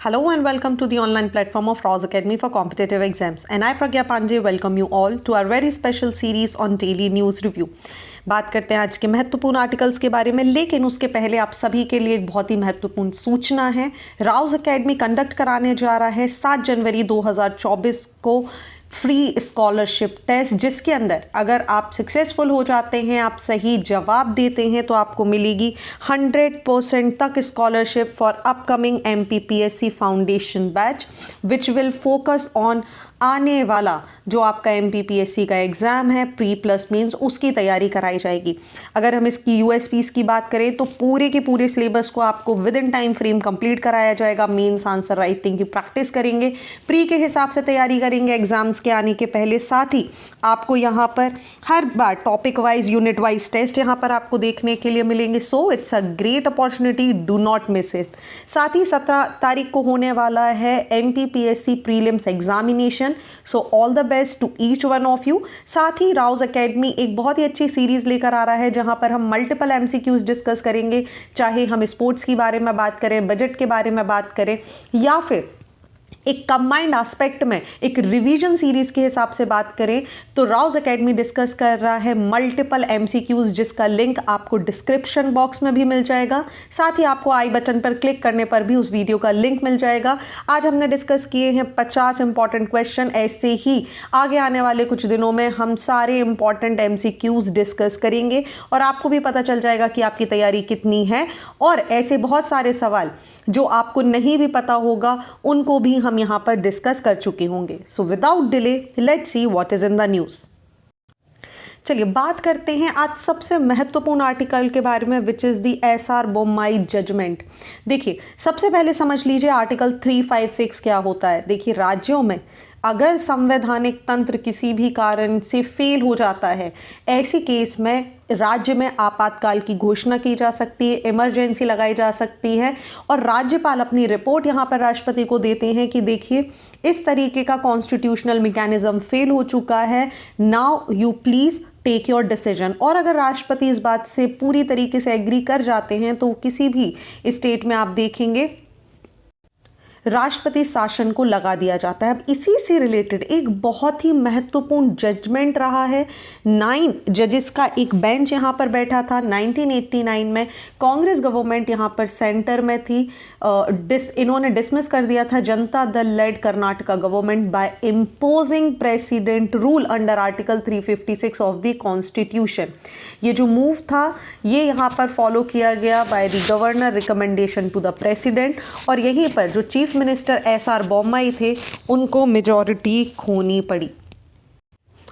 Hello and welcome to the online platform of Rouse Academy for Competitive Exams. And I, Pragya Pandey, welcome you all to our very special series on Daily News Review. बात करते हैं आज के महत्वपूर्ण articles के बारे में, लेकिन उसके पहले आप सभी के लिए एक बहुत ही महत्वपूर्ण सूचना है। राउज अकेडमी कंडक्ट कराने जा रहा है 7 जनवरी 2024 को फ्री स्कॉलरशिप टेस्ट, जिसके अंदर अगर आप सक्सेसफुल हो जाते हैं, आप सही जवाब देते हैं, तो आपको मिलेगी 100% तक scholarship for upcoming MPPSC foundation batch which will focus on आने वाला जो आपका MPPSC का एग्ज़ाम है प्री प्लस मीन्स, उसकी तैयारी कराई जाएगी। अगर हम इसकी USPs की बात करें तो पूरे के पूरे सिलेबस को आपको with in time frame complete कराया जाएगा। मेंस आंसर राइटिंग की प्रैक्टिस करेंगे, प्री के हिसाब से तैयारी करेंगे एग्जाम्स के आने के पहले। साथ ही आपको यहाँ पर हर बार topic wise unit wise test यहाँ पर आपको देखने के लिए मिलेंगे। So it's a great opportunity, do not miss it. साथ ही 17 तारीख को होने वाला है MPPSC prelims examination. So all the best to each one of you. साथ ही राउज एकेडमी एक बहुत ही अच्छी सीरीज लेकर आ रहा है जहां पर हम मल्टीपल MCQs डिस्कस करेंगे, चाहे हम स्पोर्ट्स के बारे में बात करें, बजट के बारे में बात करें, या फिर एक कंबाइंड एस्पेक्ट में एक रिवीजन सीरीज के हिसाब से बात करें, तो राउज एकेडमी डिस्कस कर रहा है मल्टीपल MCQs, जिसका लिंक आपको डिस्क्रिप्शन बॉक्स में भी मिल जाएगा। साथ ही आपको आई बटन पर क्लिक करने पर भी उस वीडियो का लिंक मिल जाएगा। आज हमने डिस्कस किए हैं 50 इंपॉर्टेंट क्वेश्चन। ऐसे ही आगे आने वाले कुछ दिनों में हम सारे इंपॉर्टेंट MCQs डिस्कस करेंगे और आपको भी पता चल जाएगा कि आपकी तैयारी कितनी है। और ऐसे बहुत सारे सवाल जो आपको नहीं भी पता होगा, उनको भी हम यहां पर डिस्कस कर चुके होंगे। So without delay let's see what is in the news. चलिए बात करते हैं आज सबसे महत्वपूर्ण आर्टिकल के बारे में, which is the SR Bommai judgement. देखिए सबसे पहले समझ लीजिए आर्टिकल 356 क्या होता है। देखिए राज्यों में अगर संवैधानिक तंत्र किसी भी कारण से फेल हो जाता है, ऐसी केस में राज्य में आपातकाल की घोषणा की जा सकती है, इमरजेंसी लगाई जा सकती है और राज्यपाल अपनी रिपोर्ट यहाँ पर राष्ट्रपति को देते हैं कि देखिए इस तरीके का कॉन्स्टिट्यूशनल मैकेनिज्म फेल हो चुका है, now you please take your decision. और अगर राष्ट्रपति इस बात से पूरी तरीके से एग्री कर जाते हैं तो किसी भी स्टेट में आप देखेंगे राष्ट्रपति शासन को लगा दिया जाता है। अब इसी से रिलेटेड एक बहुत ही महत्वपूर्ण जजमेंट रहा है। 9 जजेस का एक बेंच यहाँ पर बैठा था 1989 में। कांग्रेस गवर्नमेंट यहाँ पर सेंटर में थी। इन्होंने डिसमिस कर दिया था Janata Dal led Karnataka government by imposing president rule under article 356 of the constitution. ये जो मूव था ये यहाँ पर फॉलो किया गया by the governor recommendation to the president, और यहीं पर जो चीफ मिनिस्टर SR बोम्माई थे उनको मेजॉरिटी खोनी पड़ी।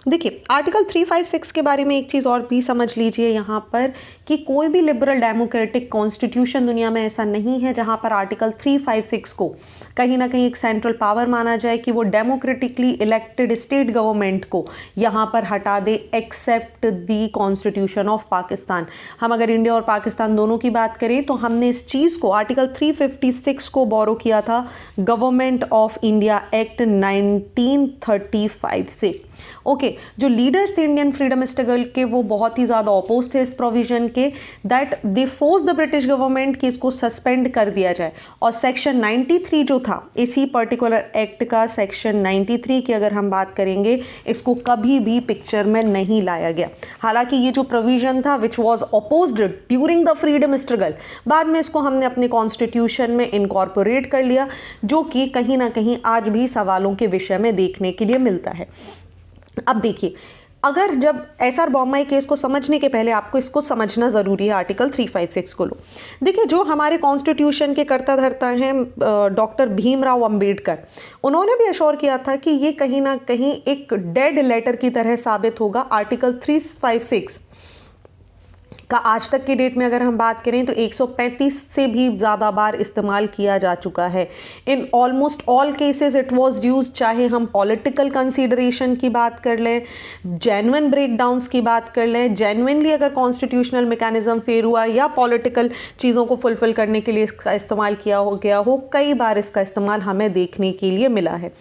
देखिए आर्टिकल 356 के बारे में एक चीज़ और भी समझ लीजिए यहाँ पर कि कोई भी लिबरल डेमोक्रेटिक कॉन्स्टिट्यूशन दुनिया में ऐसा नहीं है जहाँ पर आर्टिकल 356 को कहीं ना कहीं एक सेंट्रल पावर माना जाए कि वो डेमोक्रेटिकली इलेक्टेड स्टेट गवर्नमेंट को यहाँ पर हटा दे, except the constitution of Pakistan. हम अगर इंडिया और पाकिस्तान दोनों की बात करें तो हमने इस चीज़ को आर्टिकल 356 को बोरो किया था गवर्नमेंट ऑफ इंडिया एक्ट 1935 से। ओके जो लीडर्स थे इंडियन फ्रीडम स्ट्रगल के, वो बहुत ही ज़्यादा अपोज थे इस प्रोविजन के, that they force the British government कि इसको सस्पेंड कर दिया जाए। और सेक्शन 93 जो था इसी पर्टिकुलर एक्ट का, सेक्शन 93 की अगर हम बात करेंगे, इसको कभी भी पिक्चर में नहीं लाया गया। हालांकि ये जो प्रोविजन था which was opposed during the freedom struggle, बाद में इसको हमने अपने कॉन्स्टिट्यूशन में इनकॉर्पोरेट कर लिया, जो कि कहीं ना कहीं आज भी सवालों के विषय में देखने के लिए मिलता है। अब देखिए अगर जब SR बोम्माई केस को समझने के पहले आपको इसको समझना ज़रूरी है, आर्टिकल 356 को लो। देखिए जो हमारे कॉन्स्टिट्यूशन के कर्ता धर्ता हैं डॉक्टर भीमराव अंबेडकर, उन्होंने भी अश्योर किया था कि ये कहीं ना कहीं एक डेड लेटर की तरह साबित होगा। आर्टिकल 356 का आज तक की डेट में अगर हम बात करें तो 135 से भी ज़्यादा बार इस्तेमाल किया जा चुका है। In almost all cases it was use, चाहे हम पॉलिटिकल कंसीडरेशन की बात कर लें, जेन्युइन ब्रेकडाउन्स की बात कर लें, जेन्युइनली अगर कॉन्स्टिट्यूशनल मैकेनिज्म फेल हुआ या पॉलिटिकल चीज़ों को फुलफिल करने के लिए इसका इस्तेमाल किया गया हो, कई बार इसका इस्तेमाल हमें देखने के लिए मिला है।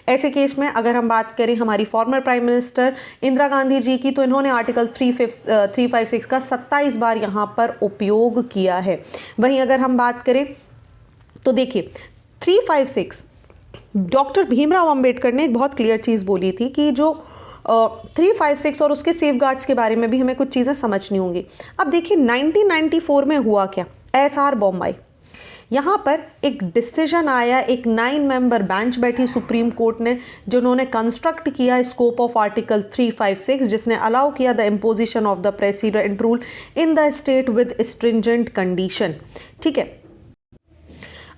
ऐसे केस में अगर हम बात करें हमारी former prime minister Indira Gandhi ji की, तो इन्होंने आर्टिकल 356 का 27 बार यहाँ पर उपयोग किया है। वहीं अगर हम बात करें तो देखिए 356 डॉक्टर भीमराव अंबेडकर ने एक बहुत क्लियर चीज़ बोली थी कि जो 356 और उसके सेफगार्ड्स के बारे में भी हमें कुछ चीज़ें समझनी होंगी। अब देखिए 1994 में हुआ क्या, एसआर बॉम्बई, यहाँ पर एक डिसीजन आया, एक 9 मेंबर बेंच बैठी सुप्रीम कोर्ट ने, जिन्होंने कंस्ट्रक्ट किया स्कोप ऑफ आर्टिकल 356, जिसने अलाउ किया the imposition of the president rule in the state with stringent condition. ठीक है,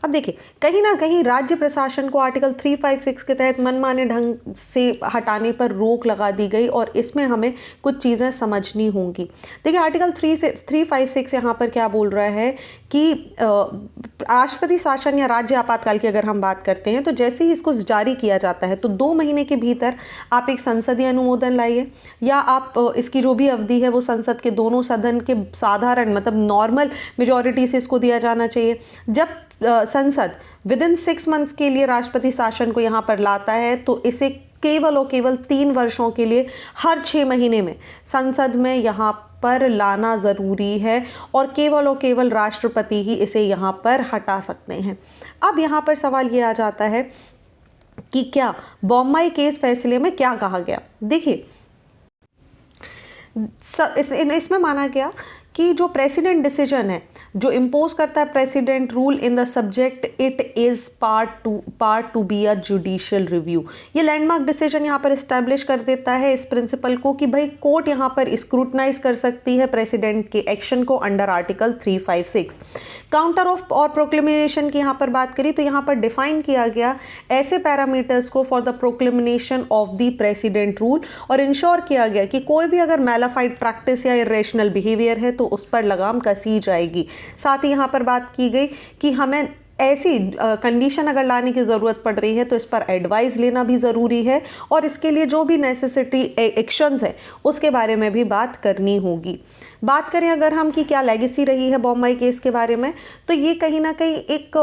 अब देखिए कहीं ना कहीं राज्य प्रशासन को आर्टिकल 356 के तहत मनमाने ढंग से हटाने पर रोक लगा दी गई और इसमें हमें कुछ चीज़ें समझनी होंगी। देखिए आर्टिकल 356 यहाँ पर क्या बोल रहा है कि राष्ट्रपति शासन या राज्य आपातकाल की अगर हम बात करते हैं तो जैसे ही इसको जारी किया जाता है तो 2 महीने के भीतर आप एक संसदीय अनुमोदन लाइए, या आप इसकी जो भी अवधि है वो संसद के दोनों सदन के साधारण मतलब नॉर्मल मेजॉरिटी से इसको दिया जाना चाहिए। जब संसद विद इन 6 मंथ्स के लिए राष्ट्रपति शासन को यहाँ पर लाता है तो इसे केवल और केवल 3 वर्षों के लिए हर 6 महीने में संसद में यहाँ पर लाना ज़रूरी है और केवल राष्ट्रपति ही इसे यहाँ पर हटा सकते हैं। अब यहाँ पर सवाल ये आ जाता है कि क्या बॉम्बई केस फैसले में क्या कहा गया। देखिए इसमें माना गया कि जो प्रेसिडेंट डिसीजन है जो इम्पोज करता है president rule in the subject, it is part to be a judicial review. ये लैंडमार्क डिसीजन यहाँ पर इस्टेब्लिश कर देता है इस प्रिंसिपल को कि भाई कोर्ट यहाँ पर स्क्रूटनाइज कर सकती है प्रेसिडेंट के एक्शन को अंडर आर्टिकल 356। काउंटर ऑफ और प्रोक्लेमेशन की यहाँ पर बात करी तो यहाँ पर डिफाइन किया गया ऐसे पैरामीटर्स को for the proclamation of the president rule और इंश्योर किया गया कि कोई भी अगर मैलाफाइड प्रैक्टिस या इरेशनल बिहेवियर है तो उस पर लगाम कसी जाएगी। साथ ही यहाँ पर बात की गई कि हमें ऐसी कंडीशन अगर लाने की ज़रूरत पड़ रही है तो इस पर एडवाइस लेना भी ज़रूरी है और इसके लिए जो भी नेसेसिटी एक्शंस है उसके बारे में भी बात करनी होगी। बात करें अगर हम कि क्या लेगेसी रही है बॉम्बई केस के बारे में तो ये कहीं ना कहीं एक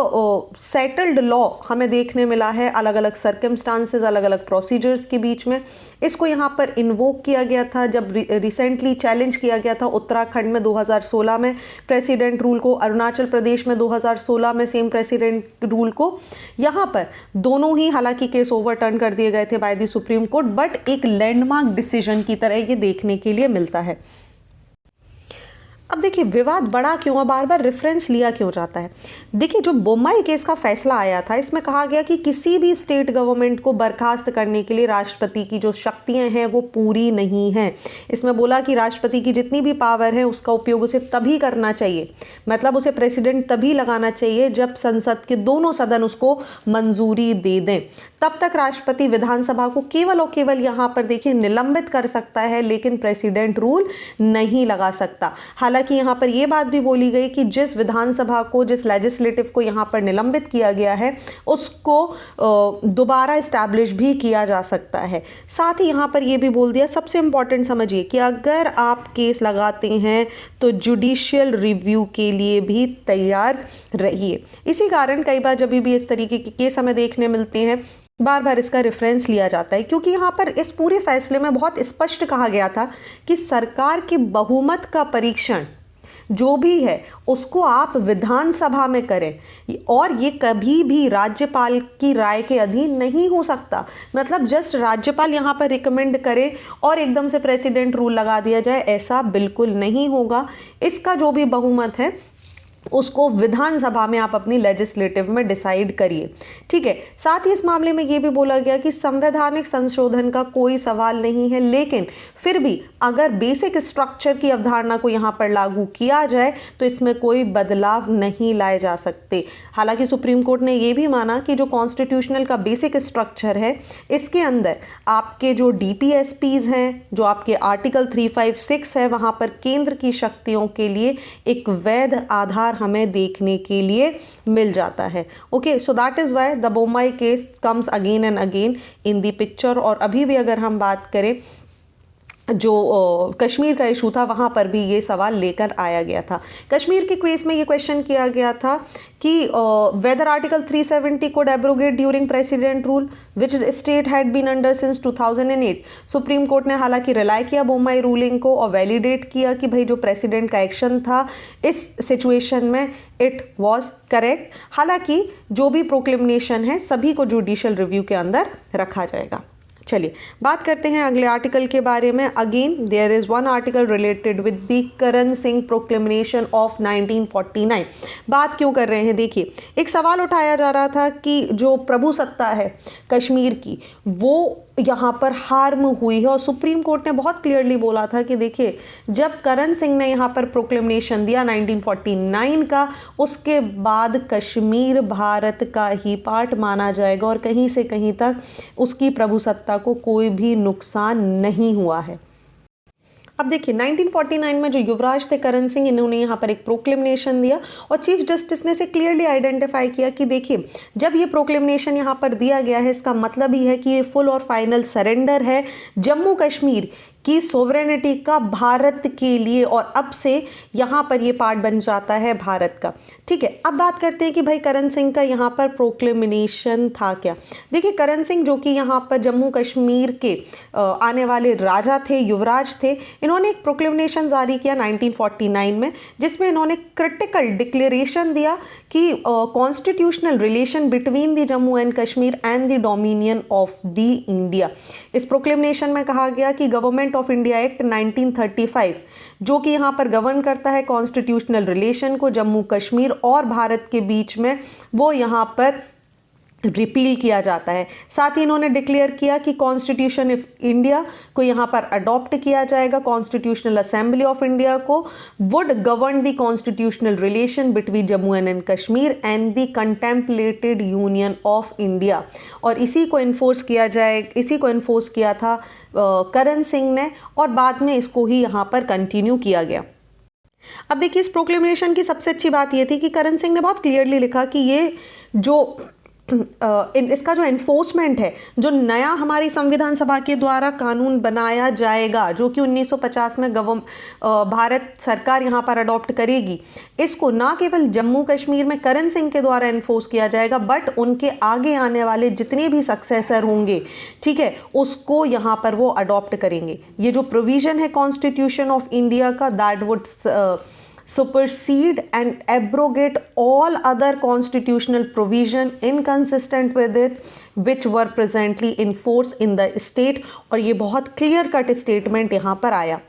सेटल्ड लॉ हमें देखने मिला है, अलग अलग सर्कमस्टांसेस, अलग अलग प्रोसीजर्स के बीच में। इसको यहाँ पर इन्वोक किया गया था जब रिसेंटली चैलेंज किया गया था उत्तराखंड में 2016 में प्रेसिडेंट रूल को, अरुणाचल प्रदेश में 2016 में सेम प्रेसिडेंट रूल को। यहाँ पर दोनों ही हालांकि केस ओवरटर्न कर दिए गए थे by the supreme court, but एक लैंडमार्क डिसीजन की तरह ये देखने के लिए मिलता है। अब देखिए विवाद बड़ा क्यों है, बार बार रेफरेंस लिया क्यों जाता है। देखिए जो बॉम्बई केस का फैसला आया था इसमें कहा गया कि किसी भी स्टेट गवर्नमेंट को बर्खास्त करने के लिए राष्ट्रपति की जो शक्तियां हैं वो पूरी नहीं हैं। इसमें बोला कि राष्ट्रपति की जितनी भी पावर है उसका उपयोग उसे तभी करना चाहिए, मतलब उसे प्रेसिडेंट तभी लगाना चाहिए जब संसद के दोनों सदन उसको मंजूरी दे दें। तब तक राष्ट्रपति विधानसभा को केवल और केवल यहाँ पर देखिए निलंबित कर सकता है लेकिन प्रेसिडेंट रूल नहीं लगा सकता। हालांकि यहाँ पर यह बात भी बोली गई कि जिस विधानसभा को, जिस लेजिस्लेटिव को यहाँ पर निलंबित किया गया है उसको दोबारा इस्टेब्लिश भी किया जा सकता है। साथ ही यहाँ पर यह भी बोल दिया, सबसे इंपॉर्टेंट समझिए कि अगर आप केस लगाते हैं तो जुडिशियल रिव्यू के लिए भी तैयार रहिए। इसी कारण कई बार जब भी इस तरीके के केस हमें देखने मिलते हैं बार बार इसका रेफरेंस लिया जाता है, क्योंकि यहाँ पर इस पूरे फैसले में बहुत स्पष्ट कहा गया था कि सरकार के बहुमत का परीक्षण जो भी है उसको आप विधानसभा में करें और ये कभी भी राज्यपाल की राय के अधीन नहीं हो सकता। मतलब जस्ट राज्यपाल यहाँ पर रिकमेंड करे और एकदम से प्रेसिडेंट रूल लगा दिया जाए, ऐसा बिल्कुल नहीं होगा। इसका जो भी बहुमत है उसको विधानसभा में आप अपनी लेजिस्लेटिव में डिसाइड करिए, ठीक है। साथ ही इस मामले में ये भी बोला गया कि संवैधानिक संशोधन का कोई सवाल नहीं है, लेकिन फिर भी अगर बेसिक स्ट्रक्चर की अवधारणा को यहाँ पर लागू किया जाए तो इसमें कोई बदलाव नहीं लाए जा सकते। हालांकि सुप्रीम कोर्ट ने ये भी माना कि जो कॉन्स्टिट्यूशनल का बेसिक स्ट्रक्चर है इसके अंदर आपके जो DPSPs हैं, जो आपके आर्टिकल 356 है, वहाँ पर केंद्र की शक्तियों के लिए एक वैध आधार हमें देखने के लिए मिल जाता है। Okay, so that is why the Bommai case comes again and again in the picture. और अभी भी अगर हम बात करें जो कश्मीर का इशू था वहाँ पर भी ये सवाल लेकर आया गया था। कश्मीर के केस में ये क्वेश्चन किया गया था कि whether article 370 could abrogate during president rule which state had been under since 2008। Supreme court ने हालांकि रिलाई किया बोम्मई रूलिंग को और वैलिडेट किया कि भाई जो प्रेसिडेंट का एक्शन था इस सिचुएशन में इट वॉज करेक्ट। हालांकि जो भी प्रोक्लेमेशन है सभी को जुडिशियल रिव्यू के अंदर रखा जाएगा। चलिए बात करते हैं अगले आर्टिकल के बारे में। Again there is one article related with the Karan Singh proclamation of 1949। बात क्यों कर रहे हैं, देखिए एक सवाल उठाया जा रहा था कि जो प्रभुसत्ता है कश्मीर की वो यहाँ पर हार्म हुई है और सुप्रीम कोर्ट ने बहुत क्लियरली बोला था कि देखिए जब करण सिंह ने यहाँ पर प्रोक्लेमेशन दिया 1949 का, उसके बाद कश्मीर भारत का ही पार्ट माना जाएगा और कहीं से कहीं तक उसकी प्रभुसत्ता को कोई भी नुकसान नहीं हुआ है। अब देखिए 1949 में जो युवराज थे करण सिंह, इन्होंने यहाँ पर एक प्रोक्लेमेशन दिया और चीफ जस्टिस ने इसे क्लियरली आइडेंटिफाई किया कि देखिए जब ये प्रोक्लेमेशन यहाँ पर दिया गया है इसका मतलब ही है कि ये फुल और फाइनल सरेंडर है जम्मू कश्मीर की सोवरेनिटी का भारत के लिए और अब से यहाँ पर ये पार्ट बन जाता है भारत का। ठीक है, अब बात करते हैं कि भाई करण सिंह का यहाँ पर प्रोक्लेमेशन था क्या। देखिए करण सिंह जो कि यहाँ पर जम्मू कश्मीर के आने वाले राजा थे, युवराज थे, इन्होंने एक प्रोक्लेमेशन जारी किया 1949 में जिसमें इन्होंने क्रिटिकल डिक्लेरेशन दिया कि constitutional relation between the Jammu and Kashmir and the dominion of the India. इस प्रोक्लेमेशन में कहा गया कि गवर्नमेंट ऑफ इंडिया एक्ट 1935 जो कि यहाँ पर गवर्न करता है कॉन्स्टिट्यूशनल रिलेशन को जम्मू कश्मीर और भारत के बीच में, वो यहाँ पर रिपील किया जाता है। साथ ही इन्होंने डिक्लेयर किया कि कॉन्स्टिट्यूशन ऑफ इंडिया को यहाँ पर अडॉप्ट किया जाएगा। कॉन्स्टिट्यूशनल असेंबली ऑफ इंडिया को would govern the constitutional relation between Jammu and Kashmir and the contemplated union of India. और इसी को इन्फोर्स किया था करण सिंह ने और बाद में इसको ही यहाँ पर कंटिन्यू किया गया। अब देखिए इस प्रोक्लेमेशन की सबसे अच्छी बात यह थी कि करण सिंह ने बहुत क्लियरली लिखा कि ये जो इसका जो एनफोर्समेंट है, जो नया हमारी संविधान सभा के द्वारा कानून बनाया जाएगा जो कि 1950 में भारत सरकार यहाँ पर अडॉप्ट करेगी, इसको ना केवल जम्मू कश्मीर में करण सिंह के द्वारा एनफोर्स किया जाएगा बट उनके आगे आने वाले जितने भी सक्सेसर होंगे, ठीक है, उसको यहाँ पर वो अडॉप्ट करेंगे। ये जो प्रोविजन है कॉन्स्टिट्यूशन ऑफ इंडिया का, that would supersede and abrogate all other constitutional provision inconsistent with it which were presently in force in the state। और ये बहुत क्लियर कट स्टेटमेंट यहाँ पर आया।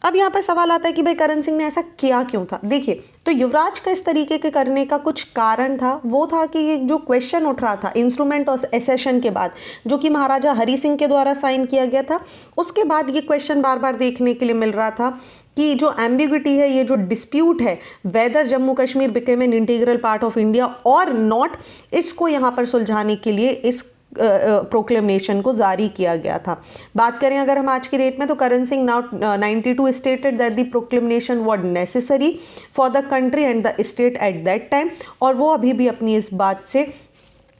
अब यहाँ पर सवाल आता है कि भाई करण सिंह ने ऐसा किया क्यों था। देखिए तो युवराज का इस तरीके के करने का कुछ कारण था, वो था कि ये जो क्वेश्चन उठ रहा था इंस्ट्रूमेंट ऑफ एसेशन के बाद जो कि महाराजा हरि सिंह के द्वारा साइन किया गया था, उसके बाद ये क्वेश्चन बार बार देखने के लिए मिल रहा था कि जो एम्बिग्विटी है, ये जो डिस्प्यूट है whether Jammu Kashmir became an integral part of India और नॉट, इसको यहाँ पर सुलझाने के लिए इस प्रोक्लेमेशन को जारी किया गया था। बात करें अगर हम आज की डेट में तो Karan Singh now 92 stated that the proclamation was necessary for the country and the state at that time, और वो अभी भी अपनी इस बात से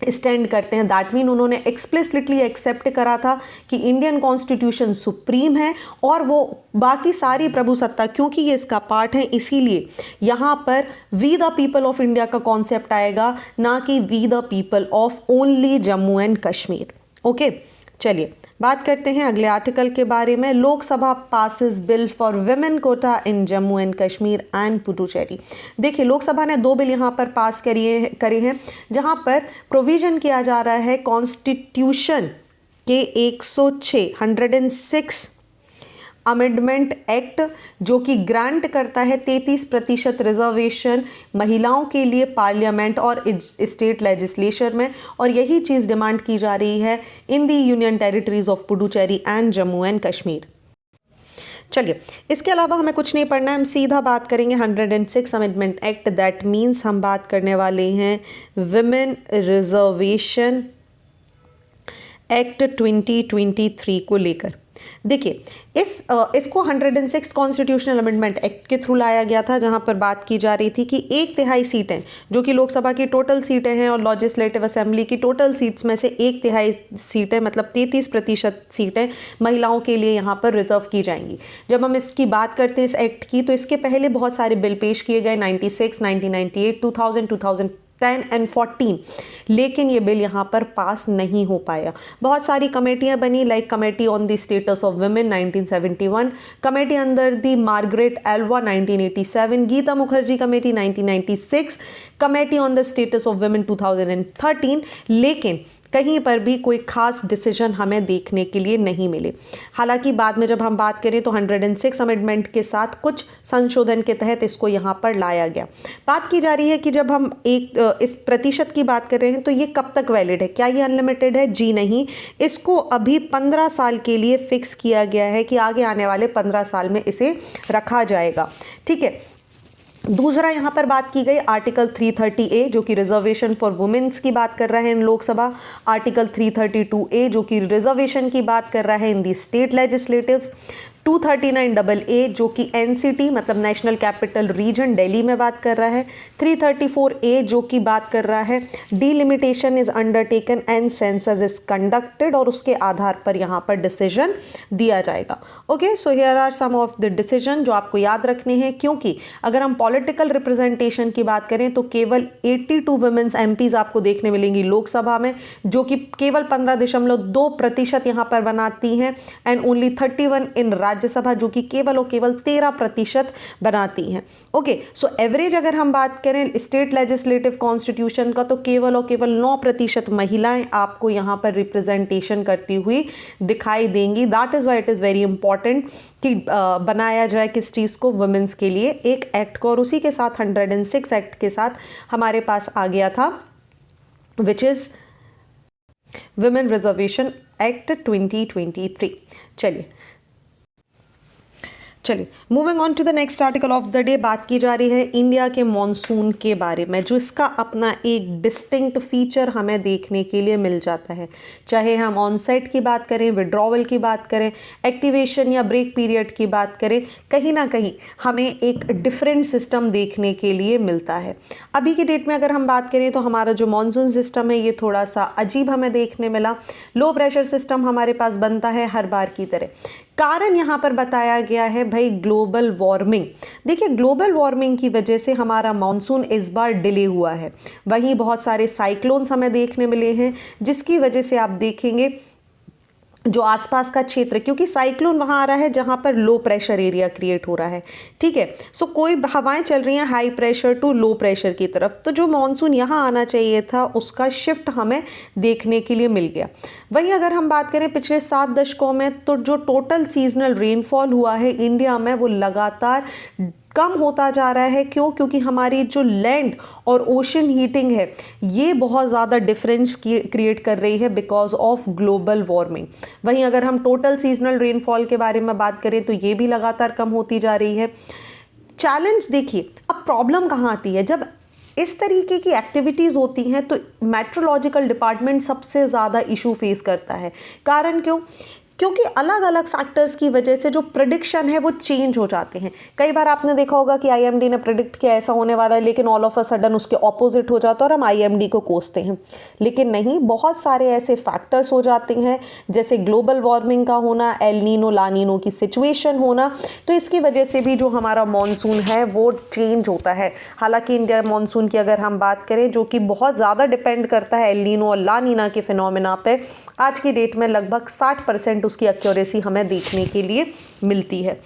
स्टैंड करते हैं। दैट मीन उन्होंने एक्सप्लिसिटली एक्सेप्ट करा था कि इंडियन कॉन्स्टिट्यूशन सुप्रीम है और वो बाकी सारी प्रभुसत्ता, क्योंकि ये इसका पार्ट है इसीलिए यहाँ पर we the people of India का कॉन्सेप्ट आएगा, ना कि we the people of only Jammu and Kashmir. Okay, चलिए बात करते हैं अगले आर्टिकल के बारे में। Lok Sabha passes bill for women quota in Jammu and Kashmir and Puducherry. देखिए लोकसभा ने 2 बिल यहाँ पर पास करे हैं जहाँ पर प्रोविजन किया जा रहा है कॉन्स्टिट्यूशन के 106 अमेंडमेंट एक्ट जो कि ग्रांट करता है 33% रिजर्वेशन महिलाओं के लिए पार्लियामेंट और स्टेट लेजिस्लेचर में, और यही चीज़ डिमांड की जा रही है in the union territories of Puducherry and Jammu and Kashmir. चलिए इसके अलावा हमें कुछ नहीं पढ़ना है, हम सीधा बात करेंगे 106 अमेंडमेंट एक्ट। दैट मीन्स हम बात करने वाले हैं विमेन रिजर्वेशन एक्ट 2023 को लेकर। देखिए इसको 106 कॉन्स्टिट्यूशनल अमेंडमेंट एक्ट के थ्रू लाया गया था, जहां पर बात की जा रही थी कि 1/3 सीटें जो कि लोकसभा की टोटल सीटें हैं और लेजिस्लेटिव असेंबली की टोटल सीट्स में से 1/3 सीटें मतलब 33% सीटें महिलाओं के लिए यहां पर रिजर्व की जाएंगी। जब हम इसकी बात करते हैं इस एक्ट की, तो इसके पहले बहुत सारे बिल पेश किए गए 96, 1998, 2000, 2010 एंड 14, लेकिन ये बिल यहाँ पर पास नहीं हो पाया। बहुत सारी कमेटियाँ बनी, like committee on the status of women 1971, committee under the Margaret Alva 1987, Geeta Mukherjee committee 1996, committee on the status of women 2013, लेकिन कहीं पर भी कोई खास डिसीजन हमें देखने के लिए नहीं मिले। हालांकि बाद में जब हम बात करें तो 106 अमेंडमेंट के साथ कुछ संशोधन के तहत इसको यहाँ पर लाया गया। बात की जा रही है कि जब हम इस प्रतिशत की बात कर रहे हैं तो ये कब तक वैलिड है, क्या ये अनलिमिटेड है? जी नहीं, इसको अभी 15 साल के लिए फिक्स किया गया है कि आगे आने वाले 15 साल में इसे रखा जाएगा। ठीक है। दूसरा यहाँ पर बात की गई आर्टिकल 330A जो कि रिजर्वेशन फॉर वुमेन्स की बात कर रहा है इन लोकसभा, आर्टिकल 332A जो कि रिजर्वेशन की बात कर रहा है इन दी स्टेट लेजिस्लेटिव्स, 239AA जो कि NCT मतलब नेशनल कैपिटल रीजन दिल्ली में बात कर रहा है, 334A जो कि बात कर रहा है delimitation is undertaken and census is conducted, और उसके आधार पर यहाँ पर डिसीजन दिया जाएगा। Okay, so here are some of the decision जो आपको याद रखने हैं, क्योंकि अगर हम पॉलिटिकल रिप्रेजेंटेशन की बात करें तो केवल 82 वुमेन्स MPs आपको देखने मिलेंगी लोकसभा में, जो कि केवल 15.2% यहाँ पर बनाती हैं, एंड ओनली 31 इन राज्यसभा जो कि केवल और केवल 13% बनाती हैं। ओके, सो एवरेज अगर हम बात करें स्टेट लेजिस्लेटिव कॉन्स्टिट्यूशन का तो केवल और केवल 9% महिलाएं आपको यहाँ पर रिप्रेजेंटेशन करती हुई दिखाई देंगी। That is why it is very important कि बनाया जाए किस चीज़ को, वुमेन्स के लिए एक एक्ट को, और उसी के साथ 106 एक्ट के साथ हमारे पास आ गया था which is women reservation act 2023। चलिए moving on to the next article of the day. बात की जा रही है इंडिया के मॉनसून के बारे में, जो इसका अपना एक डिस्टिंक्ट फीचर हमें देखने के लिए मिल जाता है। चाहे हम ऑनसेट की बात करें, विड्रॉवल की बात करें, एक्टिवेशन या ब्रेक पीरियड की बात करें, कहीं ना कहीं हमें एक डिफरेंट सिस्टम देखने के लिए मिलता है। अभी की डेट में अगर हम बात करें तो हमारा जो मॉनसून सिस्टम है ये थोड़ा सा अजीब हमें देखने मिला। लो प्रेशर सिस्टम हमारे पास बनता है हर बार की तरह। कारण यहाँ पर बताया गया है भाई ग्लोबल वार्मिंग। देखिए, ग्लोबल वार्मिंग की वजह से हमारा मानसून इस बार डिले हुआ है। वहीं बहुत सारे साइक्लोन्स हमें देखने मिले हैं, जिसकी वजह से आप देखेंगे जो आसपास का क्षेत्र, क्योंकि साइक्लोन वहाँ आ रहा है जहाँ पर लो प्रेशर एरिया क्रिएट हो रहा है। ठीक है, सो कोई हवाएं चल रही हैं high pressure to low pressure की तरफ, तो जो मानसून यहाँ आना चाहिए था उसका शिफ्ट हमें देखने के लिए मिल गया। वहीं अगर हम बात करें पिछले 7 दशकों में, तो जो टोटल सीजनल रेनफॉल हुआ है इंडिया में वो लगातार कम होता जा रहा है। क्यों? क्योंकि हमारी जो लैंड और ओशन हीटिंग है ये बहुत ज़्यादा डिफरेंस क्रिएट कर रही है बिकॉज ऑफ ग्लोबल वार्मिंग। वहीं अगर हम टोटल सीजनल रेनफॉल के बारे में बात करें तो ये भी लगातार कम होती जा रही है। चैलेंज देखिए, अब प्रॉब्लम कहाँ आती है, जब इस तरीके की एक्टिविटीज़ होती हैं तो मेट्रोलॉजिकल डिपार्टमेंट सबसे ज़्यादा इशू फेस करता है। कारण क्यों? क्योंकि अलग अलग फैक्टर्स की वजह से जो प्रेडिक्शन है वो चेंज हो जाते हैं। कई बार आपने देखा होगा कि IMD ने प्रेडिक्ट किया ऐसा होने वाला है, लेकिन ऑल ऑफ अ सडन उसके ऑपोजिट हो जाता है और हम IMD को कोसते हैं। लेकिन नहीं, बहुत सारे ऐसे फैक्टर्स हो जाते हैं जैसे ग्लोबल वार्मिंग का होना, एल नीनो ला नीनो की सिचुएशन होना, तो इसकी वजह से भी जो हमारा मानसून है वो चेंज होता है। हालांकि इंडिया मानसून की अगर हम बात करें जो कि बहुत ज़्यादा डिपेंड करता है एल नीनो और ला नीना के फिनोमेना पे, आज की डेट में लगभग 60% उसकी एक्यूरेसी हमें देखने के लिए मिलती है।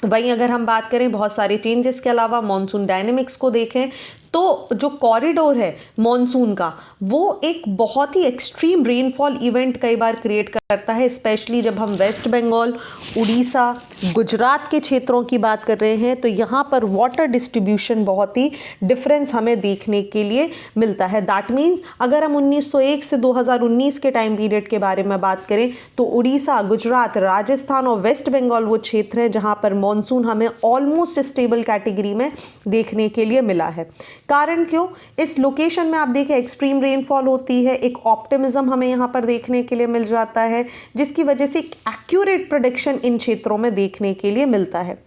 वहीं अगर हम बात करें बहुत सारे चेंजेस के अलावा मॉनसून डायनेमिक्स को देखें तो जो कॉरिडोर है मॉनसून का वो एक बहुत ही एक्सट्रीम रेनफॉल इवेंट कई बार क्रिएट करता है, स्पेशली जब हम वेस्ट बंगाल, उड़ीसा, गुजरात के क्षेत्रों की बात कर रहे हैं तो यहाँ पर वाटर डिस्ट्रीब्यूशन बहुत ही डिफरेंस हमें देखने के लिए मिलता है। दैट मीन्स अगर हम 1901 से 2019 के टाइम पीरियड के बारे में बात करें तो उड़ीसा, गुजरात, राजस्थान और वेस्ट बंगाल वो क्षेत्र हैं जहाँ पर मॉनसून हमें ऑलमोस्ट स्टेबल कैटेगरी में देखने के लिए मिला है। कारण क्यों? इस लोकेशन में आप देखें एक्सट्रीम रेनफॉल होती है, एक ऑप्टिमिज्म हमें यहाँ पर देखने के लिए मिल जाता है, जिसकी वजह से एक एक्यूरेट प्रेडिक्शन इन क्षेत्रों में देखने के लिए मिलता है।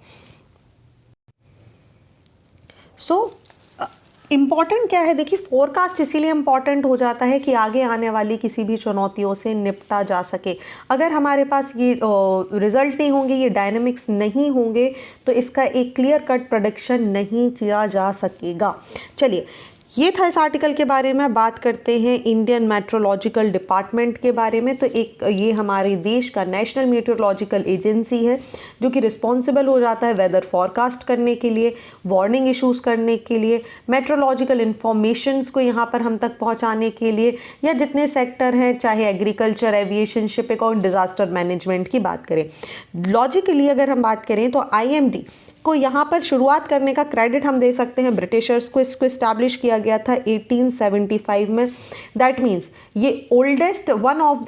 इम्पॉर्टेंट क्या है, देखिए फोरकास्ट इसीलिए इम्पॉर्टेंट हो जाता है कि आगे आने वाली किसी भी चुनौतियों से निपटा जा सके। अगर हमारे पास ये रिजल्ट नहीं होंगे, ये डायनेमिक्स नहीं होंगे, तो इसका एक क्लियर कट प्रेडिक्शन नहीं किया जा सकेगा। चलिए, ये था इस आर्टिकल के बारे में। बात करते हैं इंडियन मेट्रोलॉजिकल डिपार्टमेंट के बारे में। तो एक ये हमारे देश का नेशनल मेट्रोलॉजिकल एजेंसी है जो कि रिस्पॉन्सिबल हो जाता है वेदर फॉरकास्ट करने के लिए, वार्निंग इश्यूज़ करने के लिए, मेट्रोलॉजिकल इन्फॉर्मेशंस को यहाँ पर हम तक पहुँचाने के लिए, या जितने सेक्टर हैं चाहे एग्रीकल्चर, एविएशन, शिपिंग और डिज़ास्टर मैनेजमेंट की बात करें। लॉजिकली अगर हम बात करें तो IMD को यहाँ पर शुरुआत करने का क्रेडिट हम दे सकते हैं ब्रिटिशर्स को। इसको इस्टेब्लिश किया गया था 1875 में। दैट मीन्स ये it is one of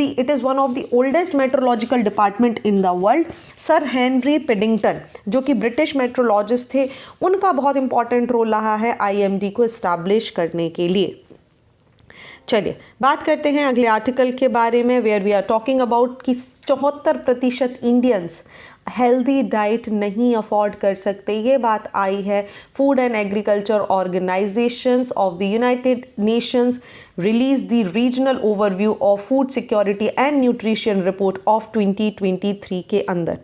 the oldest meteorological department in the world. Sir Henry Piddington जो कि ब्रिटिश मेट्रोलॉजिस्ट थे, उनका बहुत इंपॉर्टेंट रोल रहा है IMD को इस्टेब्लिश करने के लिए। चलिए बात करते हैं अगले आर्टिकल के बारे में, where we are talking about कि 74% इंडियंस हेल्दी डाइट नहीं अफोर्ड कर सकते। ये बात आई है food and agriculture organisations of the United Nations release the regional overview of food security and nutrition report of 2023 के अंदर।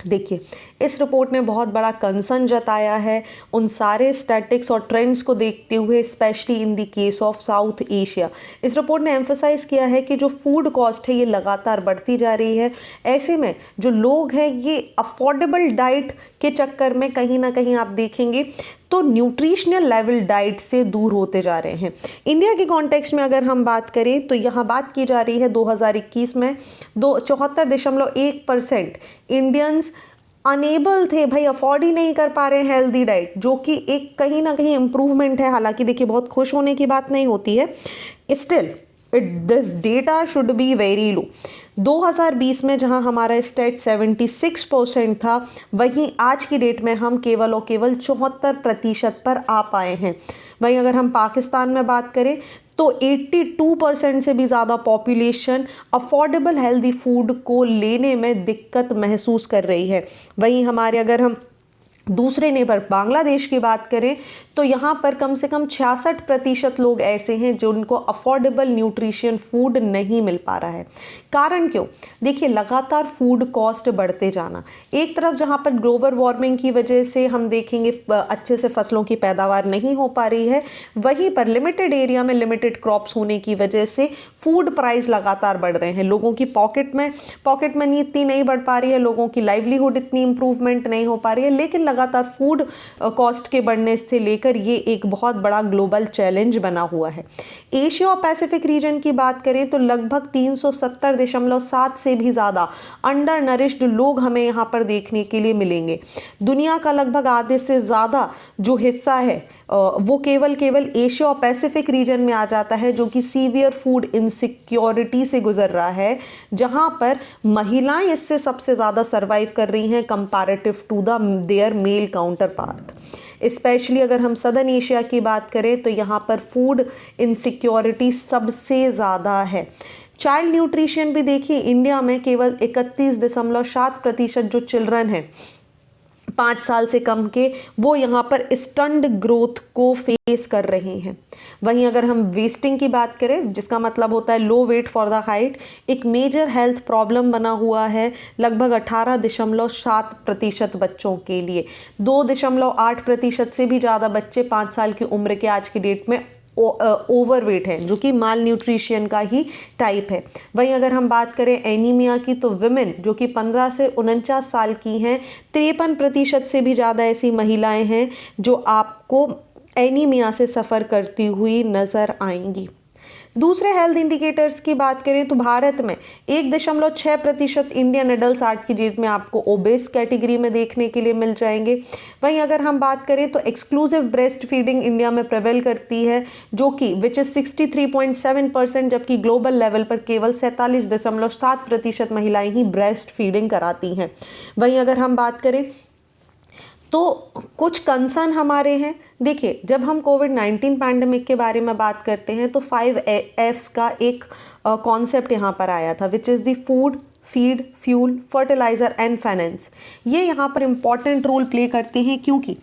देखिए, इस रिपोर्ट ने बहुत बड़ा कंसर्न जताया है उन सारे स्टैटिक्स और ट्रेंड्स को देखते हुए, specially in the case of south Asia. इस रिपोर्ट ने एम्फसाइज किया है कि जो फूड कॉस्ट है ये लगातार बढ़ती जा रही है। ऐसे में जो लोग हैं ये अफोर्डेबल डाइट के चक्कर में कहीं ना कहीं आप देखेंगे तो न्यूट्रिशनल लेवल डाइट से दूर होते जा रहे हैं। इंडिया के कॉन्टेक्स्ट में अगर हम बात करें तो यहाँ बात की जा रही है 2021 में 74.1% इंडियंस अनेबल थे, भाई अफोर्ड ही नहीं कर पा रहे हैं हेल्दी डाइट, जो कि एक कहीं ना कहीं इम्प्रूवमेंट है। हालांकि देखिए बहुत खुश होने की बात नहीं होती है, still this data should be very low. 2020 में जहां हमारा स्टेट 76% था, वहीं आज की डेट में हम केवल और केवल 74% पर आ पाए हैं। वहीं अगर हम पाकिस्तान में बात करें तो 82% से भी ज़्यादा पॉपुलेशन अफोर्डेबल हेल्दी फूड को लेने में दिक्कत महसूस कर रही है। वहीं हमारे अगर हम दूसरे नेबर बांग्लादेश की बात करें तो यहाँ पर कम से कम 66% लोग ऐसे हैं जो उनको अफोर्डेबल न्यूट्रिशन फूड नहीं मिल पा रहा है। कारण क्यों? देखिए, लगातार फूड कॉस्ट बढ़ते जाना, एक तरफ जहाँ पर ग्लोबल वार्मिंग की वजह से हम देखेंगे अच्छे से फसलों की पैदावार नहीं हो पा रही है, वहीं पर लिमिटेड एरिया में लिमिटेड क्रॉप्स होने की वजह से फूड प्राइस लगातार बढ़ रहे हैं। लोगों की पॉकेट मनी इतनी नहीं बढ़ पा रही है, लोगों की लाइवलीहुड इतनी इंप्रूवमेंट नहीं हो पा रही है, लेकिन लगातार फूड कॉस्ट के बढ़ने से लेकर ये एक बहुत बड़ा ग्लोबल चैलेंज बना हुआ है। एशिया और पैसिफिक रीजन की बात करें तो लगभग 370.7 से भी ज़्यादा अंडर नरिश्ड लोग हमें यहाँ पर देखने के लिए मिलेंगे। दुनिया का लगभग आधे से ज़्यादा जो हिस्सा है वो केवल एशिया और पैसिफिक रीजन में आ जाता है, जो कि सीवियर फूड इनसिक्योरिटी से गुजर रहा है, जहां पर महिलाएं इससे सबसे ज़्यादा सर्वाइव कर रही हैं comparative to their male counterpart. Specially अगर हम सदर्न एशिया की बात करें तो यहाँ पर फूड इनसिक्योरिटी सबसे ज़्यादा है। चाइल्ड न्यूट्रिशन भी देखिए, इंडिया में केवल 31.7% जो चिल्ड्रन हैं 5 साल से कम के, वो यहाँ पर स्टंड ग्रोथ को फेस कर रहे हैं। वहीं अगर हम वेस्टिंग की बात करें, जिसका मतलब होता है लो वेट फॉर द हाइट, एक मेजर हेल्थ प्रॉब्लम बना हुआ है लगभग 18.7% बच्चों के लिए। 2.8% से भी ज़्यादा बच्चे 5 साल की उम्र के आज की डेट में ओवरवेट है, जो कि माल न्यूट्रिशन का ही टाइप है। वहीं अगर हम बात करें एनीमिया की तो विमेन जो कि 15 से 49 साल की हैं, 53% से भी ज़्यादा ऐसी महिलाएं हैं जो आपको एनीमिया से सफ़र करती हुई नज़र आएंगी। दूसरे हेल्थ इंडिकेटर्स की बात करें तो भारत में 1.6% इंडियन एडल्ट आज की डेट में आपको ओबेस कैटेगरी में देखने के लिए मिल जाएंगे। वहीं अगर हम बात करें तो एक्सक्लूसिव ब्रेस्ट फीडिंग इंडिया में प्रेवेल करती है, जो कि विच इज़ 63.7%, जबकि ग्लोबल लेवल पर केवल 47.7% महिलाएं ही ब्रेस्ट फीडिंग कराती हैं। वहीं अगर हम बात करें तो कुछ कंसर्न हमारे हैं देखिए, जब हम कोविड-19 पैंडेमिक के बारे में बात करते हैं तो 5 F's का एक कॉन्सेप्ट यहाँ पर आया था, which is the food, feed, fuel, fertiliser and finance. ये यहाँ पर इम्पॉर्टेंट रोल प्ले करते हैं क्योंकि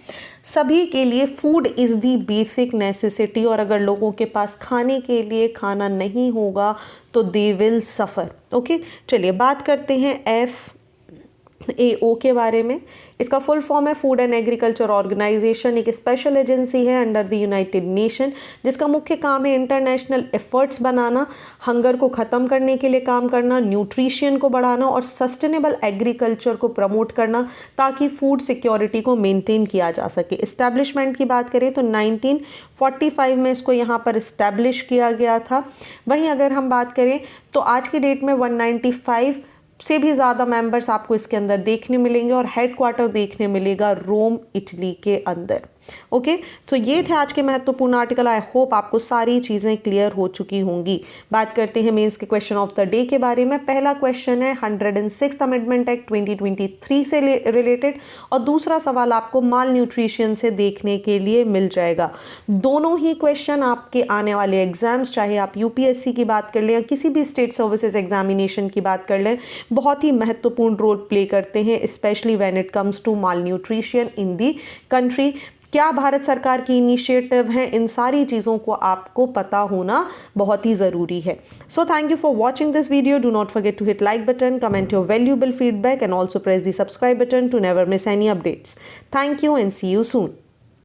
सभी के लिए food is the basic necessity, और अगर लोगों के पास खाने के लिए खाना नहीं होगा तो दे विल सफ़र। ओके, चलिए बात करते हैं FAO के बारे में। इसका फुल फॉर्म है फूड एंड एग्रीकल्चर ऑर्गेनाइजेशन। एक स्पेशल एजेंसी है अंडर द यूनाइटेड नेशन, जिसका मुख्य काम है इंटरनेशनल एफर्ट्स बनाना, हंगर को ख़त्म करने के लिए काम करना, न्यूट्रिशन को बढ़ाना और सस्टेनेबल एग्रीकल्चर को प्रमोट करना, ताकि फूड सिक्योरिटी को मेंटेन किया जा सके। इस्टेब्लिशमेंट की बात करें तो 1945 में इसको यहाँ पर इस्टेब्लिश किया गया था। वहीं अगर हम बात करें तो आज की डेट में 195 से भी ज़्यादा मेंबर्स आपको इसके अंदर देखने मिलेंगे, और हेडक्वार्टर देखने मिलेगा रोम, इटली के अंदर। ओके, सो ये थे आज के महत्वपूर्ण आर्टिकल। आई होप आपको सारी चीज़ें क्लियर हो चुकी होंगी। बात करते हैं मेंस के क्वेश्चन ऑफ द डे के बारे में। पहला क्वेश्चन है 106th अमेंडमेंट एक्ट 2023 से रिलेटेड, और दूसरा सवाल आपको माल न्यूट्रिशन से देखने के लिए मिल जाएगा। दोनों ही क्वेश्चन आपके आने वाले एग्जाम्स, चाहे आप UPSC की बात कर लें या किसी भी स्टेट सर्विसेज एग्जामिनेशन की बात कर लें, बहुत ही महत्वपूर्ण रोल प्ले करते हैं, specially when it comes to malnutrition in the country. क्या भारत सरकार की इनिशिएटिव है, इन सारी चीज़ों को आपको पता होना बहुत ही ज़रूरी है। So thank you for watching this video. Do not forget to hit like button, comment your valuable feedback and also press the subscribe button to never miss any updates. Thank you and see you soon.